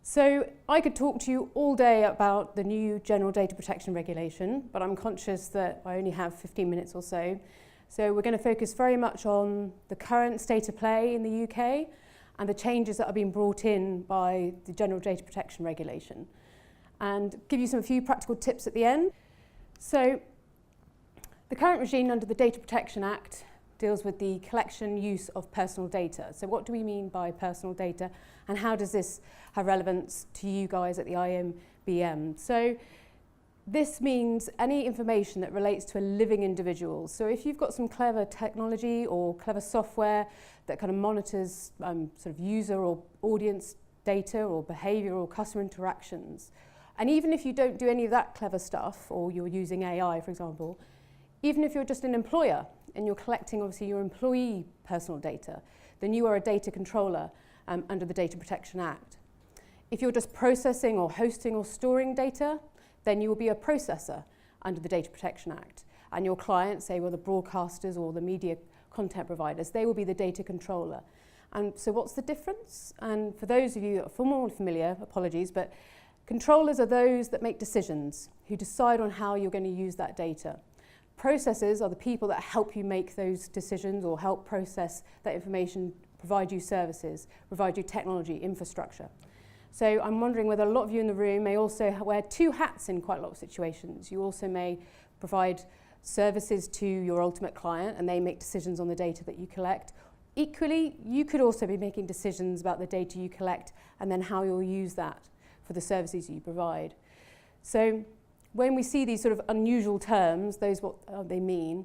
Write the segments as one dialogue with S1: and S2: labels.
S1: So I could talk to you all day about the new General Data Protection Regulation, but I'm conscious that I only have 15 minutes or so. So we're going to focus very much on the current state of play in the UK and the changes that are being brought in by the General Data Protection Regulation, and give you a few practical tips at the end. So the current regime under the Data Protection Act deals with the collection use of personal data. So what do we mean by personal data, and how does this have relevance to you guys at the IABM? So this means any information that relates to a living individual. So if you've got some clever technology or clever software that kind of monitors sort of user or audience data or behavior or customer interactions, and even if you don't do any of that clever stuff, or you're using AI, for example, even if you're just an employer and you're collecting obviously your employee personal data, then you are a data controller under the Data Protection Act. If you're just processing or hosting or storing data, then you will be a processor under the Data Protection Act. And your clients, say, well, the broadcasters or the media content providers, they will be the data controller. And so what's the difference? And for those of you that are more familiar, apologies, but controllers are those that make decisions, who decide on how you're going to use that data. Processors are the people that help you make those decisions or help process that information, provide you services, provide you technology, infrastructure. So I'm wondering whether a lot of you in the room may also wear two hats in quite a lot of situations. You also may provide services to your ultimate client and they make decisions on the data that you collect. Equally, you could also be making decisions about the data you collect and then how you'll use that for the services you provide. So when we see these sort of unusual terms, those what they mean.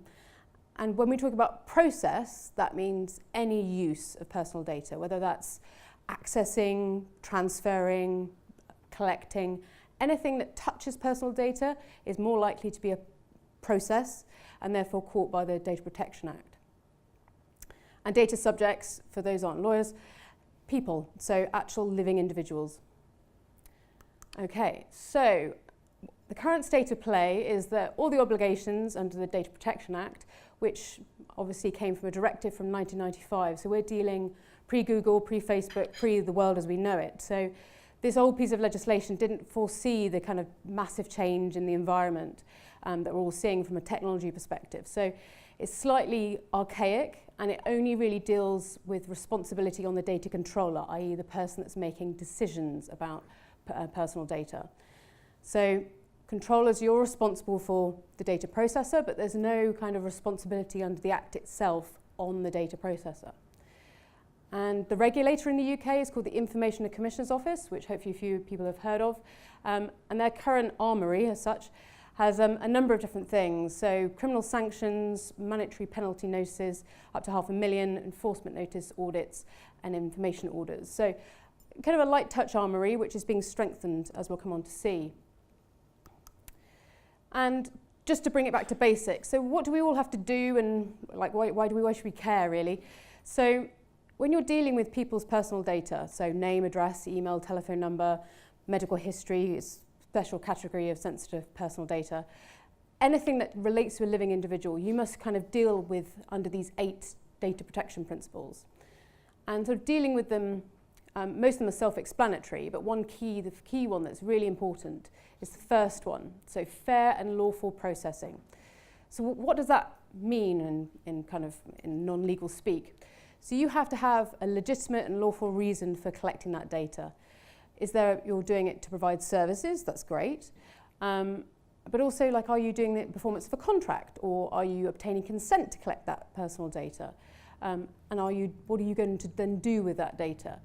S1: And when we talk about process, that means any use of personal data, whether that's accessing, transferring, collecting. Anything that touches personal data is more likely to be a process and therefore caught by the Data Protection Act. And data subjects, for those who aren't lawyers, people, so actual living individuals. Okay, so the current state of play is that all the obligations under the Data Protection Act, which obviously came from a directive from 1995, so we're dealing pre-Google, pre-Facebook, pre-the world as we know it. So this old piece of legislation didn't foresee the kind of massive change in the environment that we're all seeing from a technology perspective. So it's slightly archaic, and it only really deals with responsibility on the data controller, i.e. the person that's making decisions about personal data. So controllers, you're responsible for the data processor, but there's no kind of responsibility under the Act itself on the data processor. And the regulator in the UK is called the Information and Commissioner's Office, which hopefully a few people have heard of. And their current armoury, as such, has a number of different things. So criminal sanctions, monetary penalty notices, up to $500,000, enforcement notice, audits, and information orders. So kind of a light touch armoury, which is being strengthened, as we'll come on to see. And just to bring it back to basics, so what do we all have to do, and like why should we care really? So when you're dealing with people's personal data, so name, address, email, telephone number, medical history, is a special category of sensitive personal data, anything that relates to a living individual, you must kind of deal with under these 8 data protection principles. And sort of dealing with them, most of them are self-explanatory, but the key one that's really important is the first one, so fair and lawful processing. So what does that mean in non-legal speak? So you have to have a legitimate and lawful reason for collecting that data. You're doing it to provide services, that's great, but also are you doing the performance of a contract, or are you obtaining consent to collect that personal data? And what are you going to then do with that data?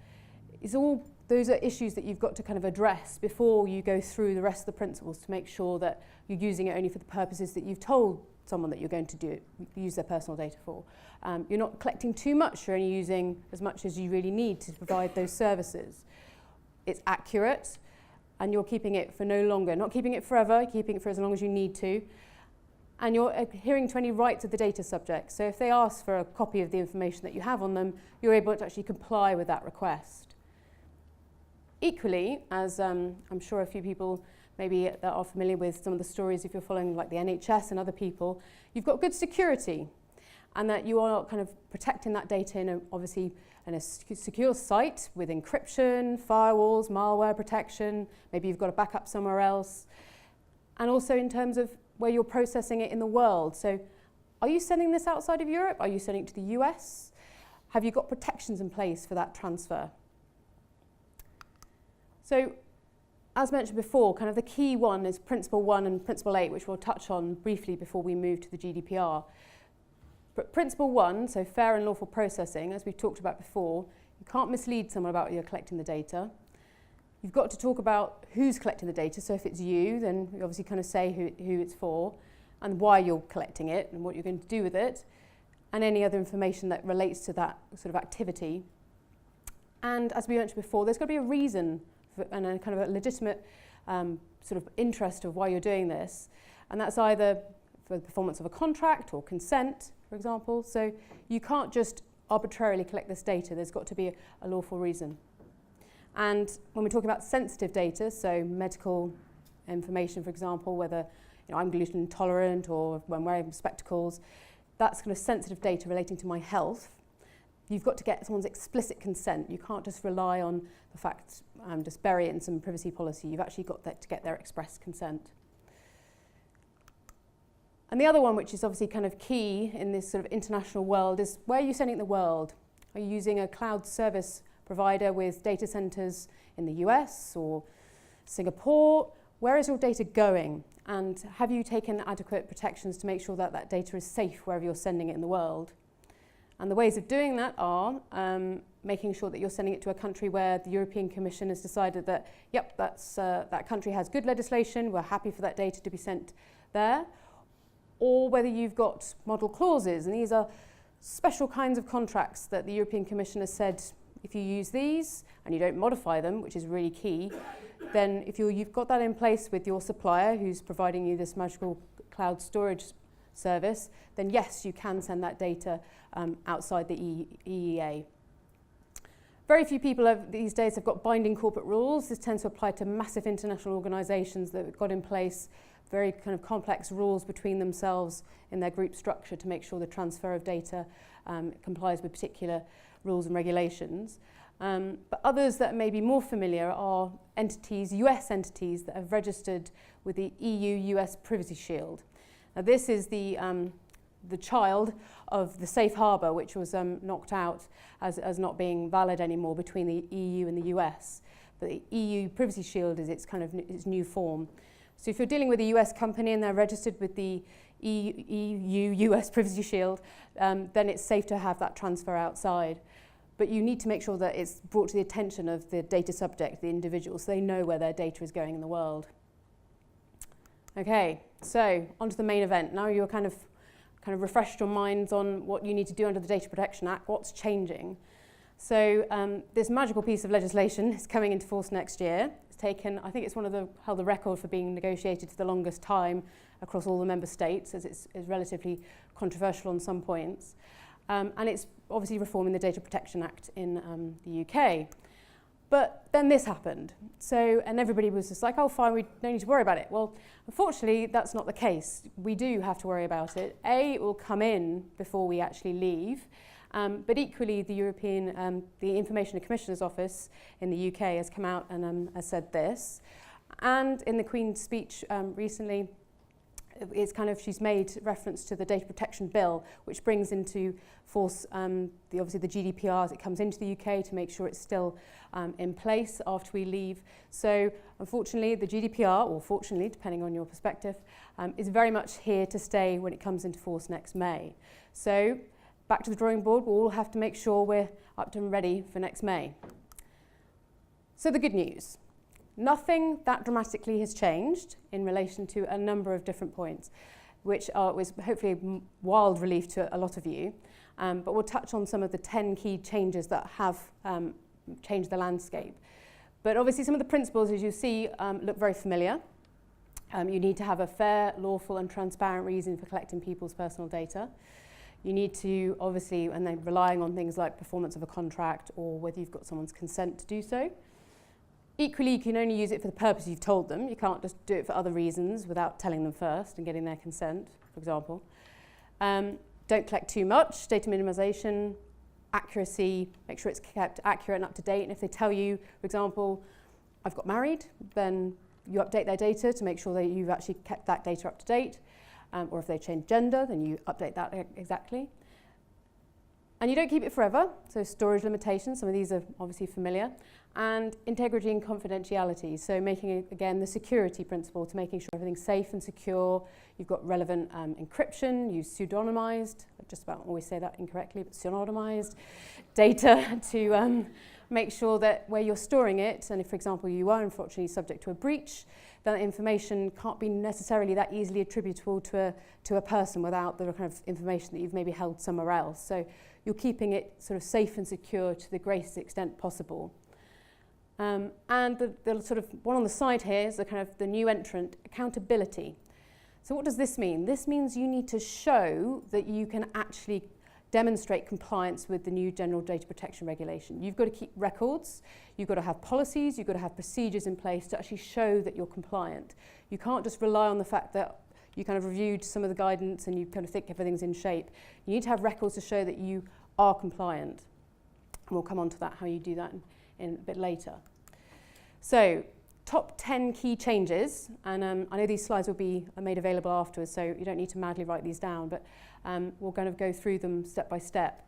S1: Those are issues that you've got to kind of address before you go through the rest of the principles to make sure that you're using it only for the purposes that you've told someone that you're going to use their personal data for. You're not collecting too much, you're only using as much as you really need to provide those services. It's accurate, and you're keeping it for no longer, not keeping it forever, keeping it for as long as you need to. And you're adhering to any rights of the data subject. So if they ask for a copy of the information that you have on them, you're able to actually comply with that request. Equally, as I'm sure a few people maybe that are familiar with some of the stories if you're following like the NHS and other people, you've got good security. and that you are kind of protecting that data in obviously in a secure site with encryption, firewalls, malware protection, maybe you've got a backup somewhere else, and also in terms of where you're processing it in the world. So are you sending this outside of Europe? Are you sending it to the US? Have you got protections in place for that transfer? So as mentioned before, kind of the key one is Principle 1 and Principle 8, which we'll touch on briefly before we move to the GDPR. But Principle 1, so fair and lawful processing, as we've talked about before, you can't mislead someone about you're collecting the data. You've got to talk about who's collecting the data. So if it's you, then you obviously kind of say who it's for and why you're collecting it and what you're going to do with it, and any other information that relates to that sort of activity. And as we mentioned before, there's got to be a reason and a kind of a legitimate sort of interest of why you're doing this. And that's either for the performance of a contract or consent, for example. So you can't just arbitrarily collect this data. There's got to be a lawful reason. And when we're talking about sensitive data, so medical information, for example, whether I'm gluten intolerant or when wearing spectacles, that's kind of sensitive data relating to my health. You've got to get someone's explicit consent. You can't just rely on the fact, just bury it in some privacy policy. You've actually got to get their express consent. And the other one, which is obviously kind of key in this sort of international world, is where are you sending it in the world? Are you using a cloud service provider with data centers in the US or Singapore? Where is your data going? And have you taken adequate protections to make sure that that data is safe wherever you're sending it in the world? And the ways of doing that are making sure that you're sending it to a country where the European Commission has decided that, yep, that country has good legislation, we're happy for that data to be sent there. Or whether you've got model clauses, and these are special kinds of contracts that the European Commission has said, if you use these and you don't modify them, which is really key, then if you've got that in place with your supplier who's providing you this magical cloud storage service, then yes, you can send that data outside the EEA. Very few people these days have got binding corporate rules. This tends to apply to massive international organisations that have got in place very kind of complex rules between themselves in their group structure to make sure the transfer of data complies with particular rules and regulations. But others that may be more familiar are entities, US entities, that have registered with the EU-US Privacy Shield. Now this is the child of the safe harbour, which was knocked out as not being valid anymore between the EU and the US. But the EU Privacy Shield is its new form. So if you're dealing with a US company and they're registered with the EU-US Privacy Shield, then it's safe to have that transfer outside. But you need to make sure that it's brought to the attention of the data subject, the individual, so they know where their data is going in the world. Okay, so on to the main event. Now you're kind of refreshed your minds on what you need to do under the Data Protection Act, what's changing. So this magical piece of legislation is coming into force next year. It's taken, I think it's held the record for being negotiated for the longest time across all the member states, as it's relatively controversial on some points. And it's obviously reforming the Data Protection Act in the UK. But then this happened. And everybody was just like, oh, fine, we don't need to worry about it. Well, unfortunately, that's not the case. We do have to worry about it. It will come in before we actually leave. But equally, the Information and Commissioner's Office in the UK has come out and has said this. And in the Queen's speech recently, she's made reference to the Data Protection Bill, which brings into force obviously the GDPR as it comes into the UK to make sure it's still in place after we leave. So unfortunately, the GDPR, or fortunately, depending on your perspective, is very much here to stay when it comes into force next May. So back to the drawing board, we'll all have to make sure we're up to and ready for next May. So the good news. Nothing that dramatically has changed in relation to a number of different points, which was hopefully a wild relief to a lot of you. But we'll touch on some of the 10 key changes that have changed the landscape. But obviously some of the principles, as you see, look very familiar. You need to have a fair, lawful and transparent reason for collecting people's personal data. You need to obviously, and then relying on things like performance of a contract or whether you've got someone's consent to do so. Equally, you can only use it for the purpose you've told them. You can't just do it for other reasons without telling them first and getting their consent, for example. Don't collect too much, data minimization, accuracy, make sure it's kept accurate and up to date. And if they tell you, for example, I've got married, then you update their data to make sure that you've actually kept that data up to date. Or if they change gender, then you update that exactly. And you don't keep it forever, so storage limitations, some of these are obviously familiar. And integrity and confidentiality, so making, again, the security principle to making sure everything's safe and secure. You've got relevant encryption, use pseudonymized, I just about always say that incorrectly, but pseudonymized data to make sure that where you're storing it, and if, for example, you are unfortunately subject to a breach, then that information can't be necessarily that easily attributable to a person without the kind of information that you've maybe held somewhere else. So you're keeping it sort of safe and secure to the greatest extent possible. And the sort of one on the side here is the kind of the new entrant, accountability. So what does this mean? This means you need to show that you can actually demonstrate compliance with the new General Data Protection Regulation. You've got to keep records, you've got to have policies, you've got to have procedures in place to actually show that you're compliant. You can't just rely on the fact that you kind of reviewed some of the guidance and you kind of think everything's in shape. You need to have records to show that you are compliant. And we'll come on to that, how you do that in a bit later. So, top 10 key changes, and I know these slides will be made available afterwards, so you don't need to madly write these down, but we'll kind of go through them step by step.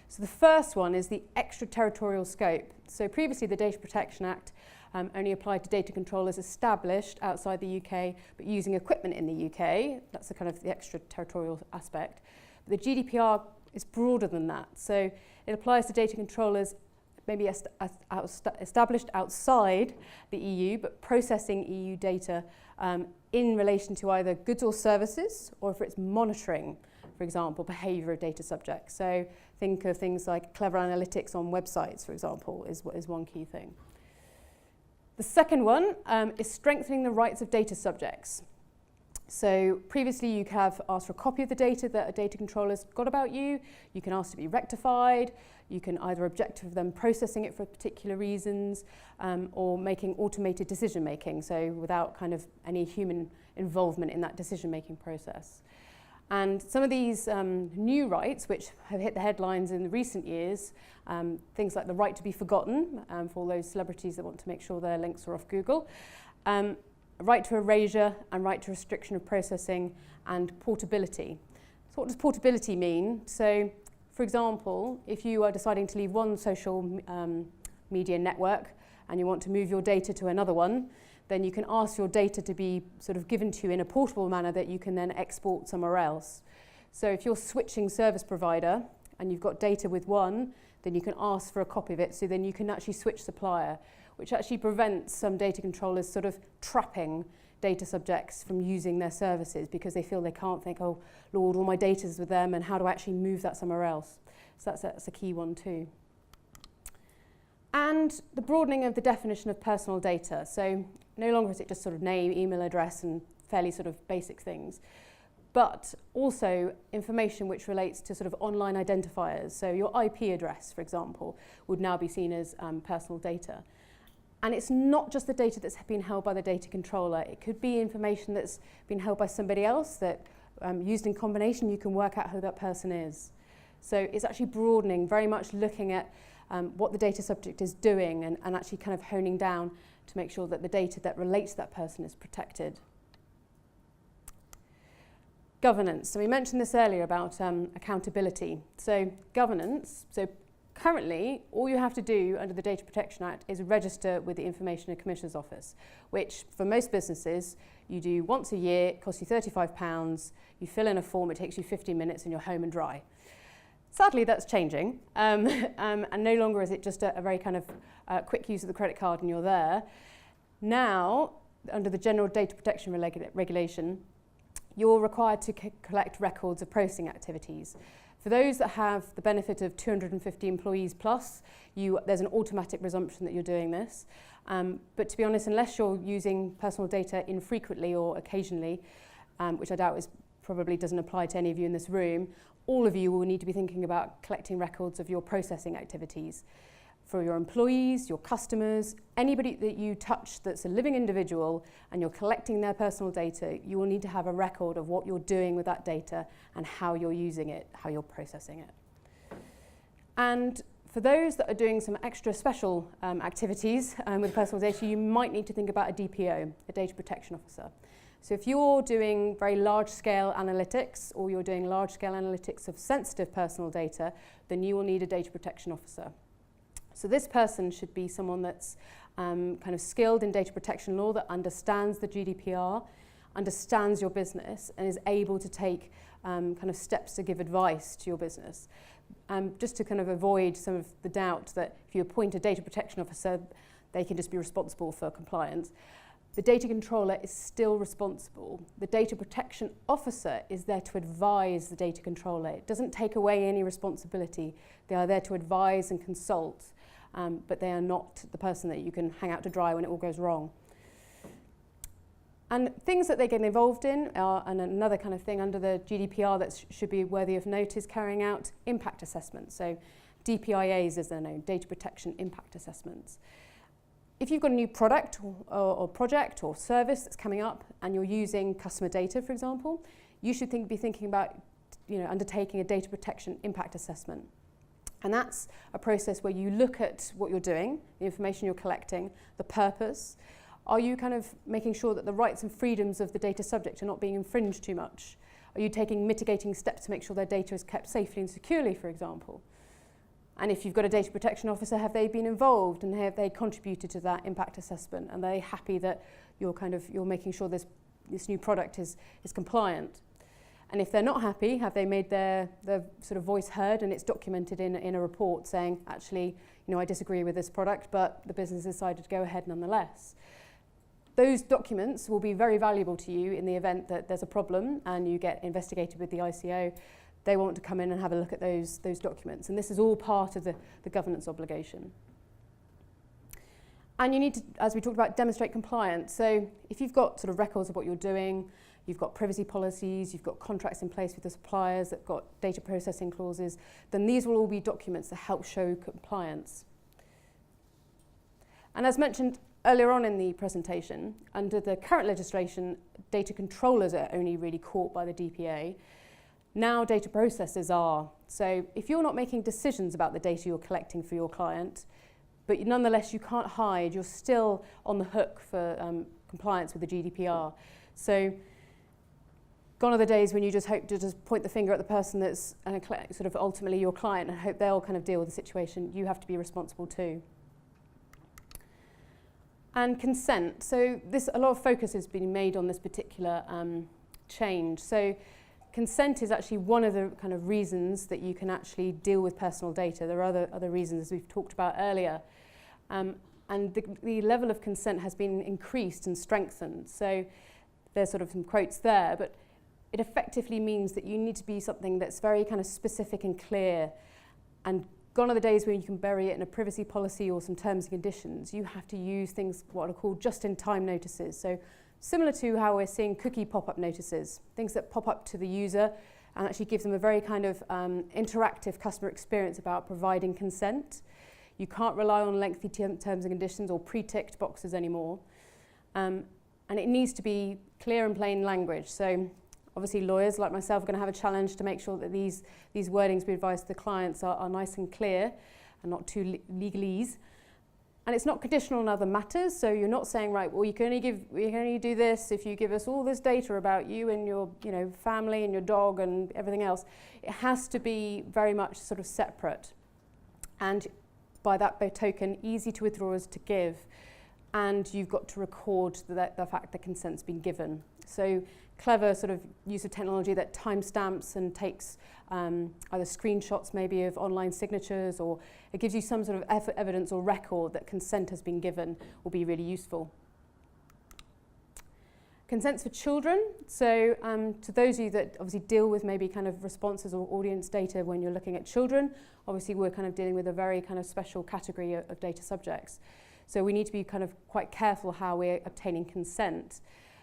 S1: So the first one is the extraterritorial scope. So previously the Data Protection Act only applied to data controllers established outside the UK, but using equipment in the UK. That's the kind of the extraterritorial aspect. But the GDPR is broader than that. So it applies to data controllers maybe established outside the EU, but processing EU data in relation to either goods or services, or if it's monitoring, for example, behaviour of data subjects. So think of things like clever analytics on websites, for example, is one key thing. The second one is strengthening the rights of data subjects. So previously you have asked for a copy of the data that a data controller's got about you. You can ask to be rectified. You can either object to them processing it for particular reasons or making automated decision making, so without kind of any human involvement in that decision making process. And some of these new rights, which have hit the headlines in the recent years, things like the right to be forgotten for all those celebrities that want to make sure their links are off Google, right to erasure and right to restriction of processing, and portability. So what does portability mean? So, for example, if you are deciding to leave one social media network and you want to move your data to another one, then you can ask your data to be sort of given to you in a portable manner that you can then export somewhere else. So if you're switching service provider and you've got data with one, then you can ask for a copy of it, so then you can actually switch supplier, which actually prevents some data controllers sort of trapping data subjects from using their services because they feel they can't think, oh, Lord, all my data's with them, and how do I actually move that somewhere else? So that's a key one too. And the broadening of the definition of personal data. So no longer is it just sort of name, email address, and fairly sort of basic things, but also information which relates to sort of online identifiers. So your IP address, for example, would now be seen as personal data. And it's not just the data that's been held by the data controller. It could be information that's been held by somebody else that, used in combination, you can work out who that person is. So it's actually broadening, very much looking at what the data subject is doing and actually kind of honing down to make sure that the data that relates to that person is protected. Governance. So we mentioned this earlier about accountability. So governance. So currently, all you have to do under the Data Protection Act is register with the Information and Commissioner's Office, which for most businesses you do once a year. It costs you £35. You fill in a form. It takes you 15 minutes and you're home and dry. Sadly, that's changing, and no longer is it just a very kind of quick use of the credit card and you're there. Now, under the General Data Protection Regulation, you're required to collect records of processing activities. For those that have the benefit of 250 employees plus, there's an automatic resumption that you're doing this. But to be honest, unless you're using personal data infrequently or occasionally, which I doubt probably doesn't apply to any of you in this room, all of you will need to be thinking about collecting records of your processing activities. for your employees, your customers, anybody that you touch that's a living individual and you're collecting their personal data, you will need to have a record of what you're doing with that data and how you're using it, how you're processing it. And for those that are doing some extra special activities with personal data, you might need to think about a DPO, a data protection officer. So if you're doing very large-scale analytics or you're doing large-scale analytics of sensitive personal data, then you will need a data protection officer. So this person should be someone that's kind of skilled in data protection law, that understands the GDPR, understands your business, and is able to take kind of steps to give advice to your business. Just to kind of avoid some of the doubt that if you appoint a data protection officer, they can just be responsible for compliance. The data controller is still responsible. The data protection officer is there to advise the data controller. It doesn't take away any responsibility. They are there to advise and consult, but they are not the person that you can hang out to dry when it all goes wrong. And things that they get involved in are, and another kind of thing under the GDPR that should be worthy of note, is carrying out impact assessments. So DPIAs, as they're known, data protection impact assessments. If you've got a new product or project or service that's coming up and you're using customer data, for example, you should be thinking about undertaking a data protection impact assessment. And that's a process where you look at what you're doing, the information you're collecting, the purpose. Are you kind of making sure that the rights and freedoms of the data subject are not being infringed too much? Are you taking mitigating steps to make sure their data is kept safely and securely, for example? And if you've got a data protection officer, have they been involved and have they contributed to that impact assessment? And are they happy that you're making sure this new product is compliant? And if they're not happy, have they made their sort of voice heard and it's documented in a report saying, actually, I disagree with this product, but the business decided to go ahead nonetheless. Those documents will be very valuable to you in the event that there's a problem and you get investigated with the ICO. They want to come in and have a look at those documents. And this is all part of the governance obligation. And you need to, as we talked about, demonstrate compliance. So if you've got sort of records of what you're doing, you've got privacy policies, you've got contracts in place with the suppliers that got data processing clauses, then these will all be documents that help show compliance. And as mentioned earlier on in the presentation, under the current legislation, data controllers are only really caught by the DPA. Now data processors are. So if you're not making decisions about the data you're collecting for your client, but nonetheless you can't hide, you're still on the hook for compliance with the GDPR. So gone are the days when you just hope to just point the finger at the person that's sort of ultimately your client and hope they'll kind of deal with the situation. You have to be responsible too. And consent. So a lot of focus has been made on this particular change. So consent is actually one of the kind of reasons that you can actually deal with personal data. There are other reasons, as we've talked about earlier. And the level of consent has been increased and strengthened. So there's sort of some quotes there, but it effectively means that you need to be something that's very kind of specific and clear. And gone are the days when you can bury it in a privacy policy or some terms and conditions. You have to use things what are called just-in-time notices. So similar to how we're seeing cookie pop-up notices, things that pop up to the user and actually give them a very kind of interactive customer experience about providing consent. You can't rely on lengthy terms and conditions or pre-ticked boxes anymore. And it needs to be clear and plain language. So obviously lawyers like myself are going to have a challenge to make sure that these wordings we advise to the clients are nice and clear and not too legalese. And it's not conditional on other matters, so you're not saying, right, well, you can only do this if you give us all this data about you and your family and your dog and everything else. It has to be very much sort of separate. And by that token, easy to withdraw as to give. And you've got to record the fact that consent's been given. So clever sort of use of technology that timestamps and takes either screenshots maybe of online signatures, or it gives you some sort of evidence or record that consent has been given, will be really useful. Consents for children. So to those of you that obviously deal with maybe kind of responses or audience data when you're looking at children, obviously we're kind of dealing with a very kind of special category of data subjects. So we need to be kind of quite careful how we're obtaining consent.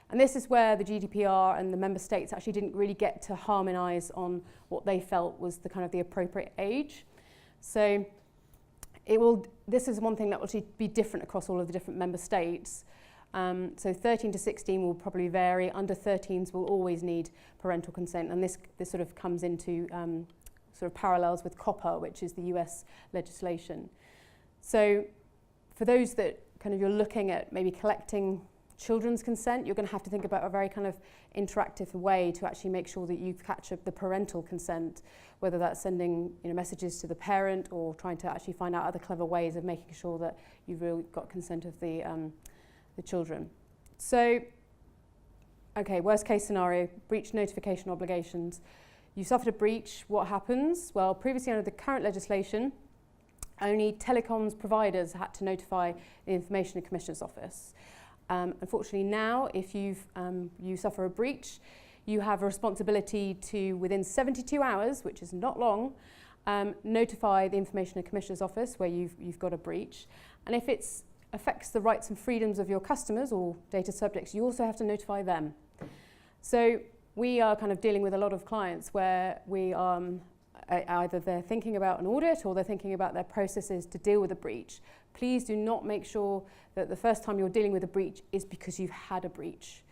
S1: And this is where the GDPR and the member states actually didn't really get to harmonise on what they felt was the kind of the appropriate age. So This is one thing that will actually be different across all of the different member states. So 13 to 16 will probably vary. Under 13s will always need parental consent, and this sort of comes into sort of parallels with COPPA, which is the US legislation. So for those that kind of you're looking at maybe collecting children's consent, you're going to have to think about a very kind of interactive way to actually make sure that you capture the parental consent, whether that's sending messages to the parent or trying to actually find out other clever ways of making sure that you've really got consent of the children. So, okay, worst case scenario, breach notification obligations. You suffered a breach, what happens? Well, previously under the current legislation, only telecoms providers had to notify the Information and Commissioner's Office. Unfortunately now, if you suffer a breach, you have a responsibility to, within 72 hours, which is not long, notify the Information and Commissioner's Office where you've got a breach. And if it affects the rights and freedoms of your customers or data subjects, you also have to notify them. So we are kind of dealing with a lot of clients where we either they're thinking about an audit or they're thinking about their processes to deal with a breach. Please do not make sure that the first time you're dealing with a breach is because you've had a breach.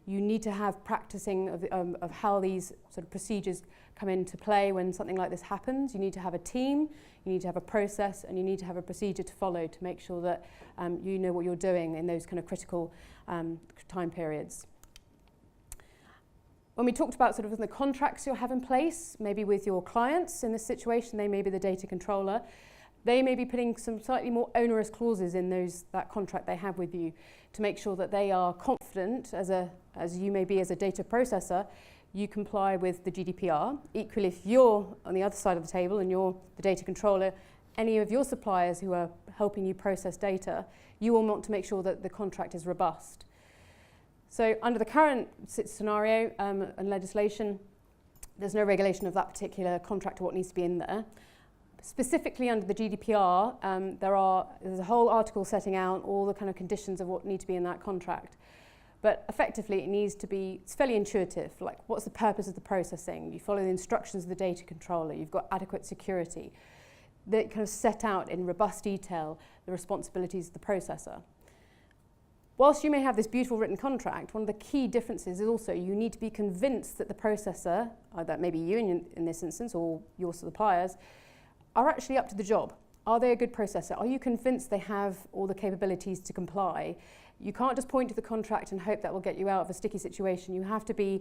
S1: You need to have practicing of how these sort of procedures come into play when something like this happens. You need to have a team, you need to have a process, and you need to have a procedure to follow to make sure that you know what you're doing in those kind of critical time periods. When we talked about sort of the contracts you'll have in place, maybe with your clients in this situation, they may be the data controller, they may be putting some slightly more onerous clauses in that contract they have with you to make sure that they are confident, as you may be as a data processor, you comply with the GDPR. Equally, if you're on the other side of the table and you're the data controller, any of your suppliers who are helping you process data, you will want to make sure that the contract is robust. So under the current scenario and legislation, there's no regulation of that particular contract or what needs to be in there. Specifically under the GDPR, there's a whole article setting out all the kind of conditions of what need to be in that contract. But effectively it needs to be, it's fairly intuitive, like what's the purpose of the processing? You follow the instructions of the data controller, you've got adequate security. They kind of set out in robust detail the responsibilities of the processor. Whilst you may have this beautiful written contract, one of the key differences is also you need to be convinced that the processor, that maybe you in this instance or your suppliers, are actually up to the job. Are they a good processor? Are you convinced they have all the capabilities to comply? You can't just point to the contract and hope that will get you out of a sticky situation. You have to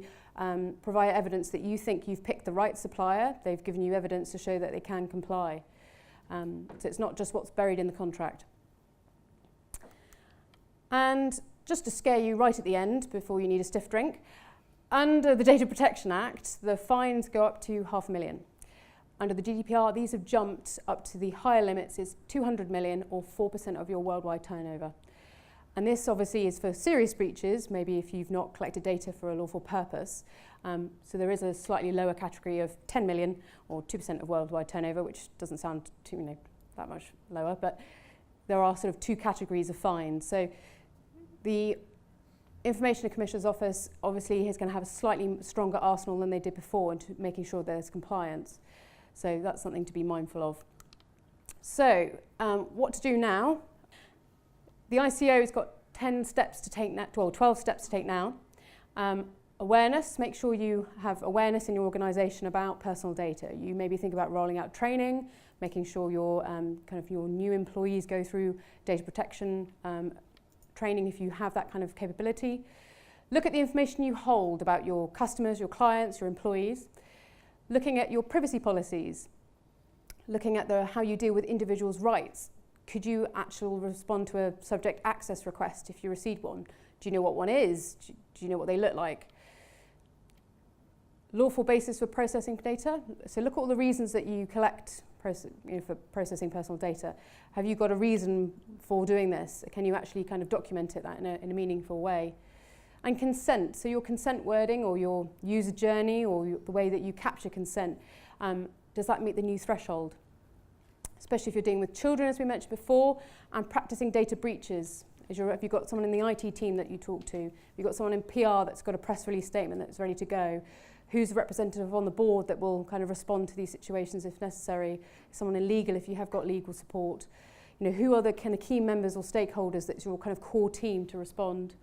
S1: provide evidence that you think you've picked the right supplier. They've given you evidence to show that they can comply. So it's not just what's buried in the contract. And just to scare you right at the end, before you need a stiff drink, under the Data Protection Act, the fines go up to £500,000. Under the GDPR, these have jumped up to the higher limits, is 200 million or 4% of your worldwide turnover. And this obviously is for serious breaches, maybe if you've not collected data for a lawful purpose. So there is a slightly lower category of 10 million or 2% of worldwide turnover, which doesn't sound too, that much lower, but there are sort of two categories of fines. So the Information and Commissioner's Office obviously is going to have a slightly stronger arsenal than they did before into making sure there's compliance. So that's something to be mindful of. So what to do now? The ICO has got 12 steps to take now. Awareness, make sure you have awareness in your organisation about personal data. You maybe think about rolling out training, making sure your new employees go through data protection training if you have that kind of capability. Look at the information you hold about your customers, your clients, your employees. Looking at your privacy policies. Looking at how you deal with individuals' rights. Could you actually respond to a subject access request if you received one? Do you know what one is? Do you know what they look like? Lawful basis for processing data. So look at all the reasons that you collect for processing personal data. Have you got a reason for doing this? Can you actually kind of document it in a meaningful way? And consent. So your consent wording or your user journey or the way that you capture consent, does that meet the new threshold? Especially if you're dealing with children, as we mentioned before, and practicing data breaches. If you've got someone in the IT team that you talk to, if you've got someone in PR that's got a press release statement that's ready to go, who's a representative on the board that will kind of respond to these situations if necessary, someone in legal if you have got legal support. You know, who are the kind of key members or stakeholders that's your kind of core team to respond.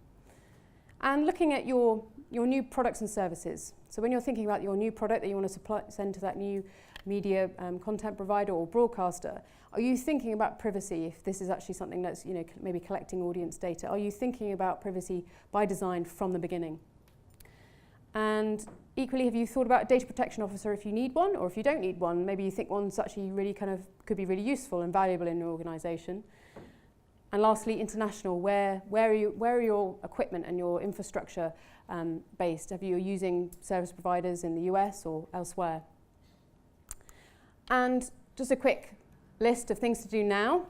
S1: And looking at your new products and services. So when you're thinking about your new product that you want to send to that new media content provider or broadcaster, are you thinking about privacy if this is actually something that's, you know, maybe collecting audience data? Are you thinking about privacy by design from the beginning? And equally, have you thought about a data protection officer if you need one or if you don't need one? Maybe you think one's actually really kind of could be really useful and valuable in your organisation. And lastly, international, where are your equipment and your infrastructure based? Have you using service providers in the US or elsewhere? And just a quick list of things to do now,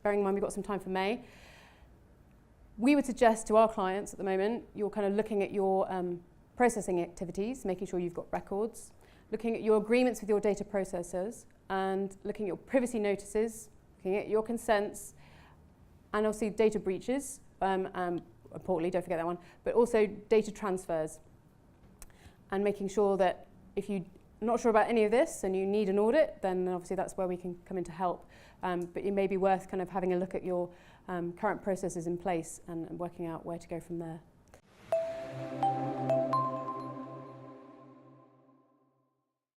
S1: bearing in mind we've got some time for May. We would suggest to our clients at the moment, you're kind of looking at your processing activities, making sure you've got records, looking at your agreements with your data processors, and looking at your privacy notices, looking at your consents, and obviously data breaches, importantly, don't forget that one, but also data transfers. And making sure that if you're not sure about any of this and you need an audit, then obviously that's where we can come in to help. But it may be worth kind of having a look at your current processes in place and working out where to go from there.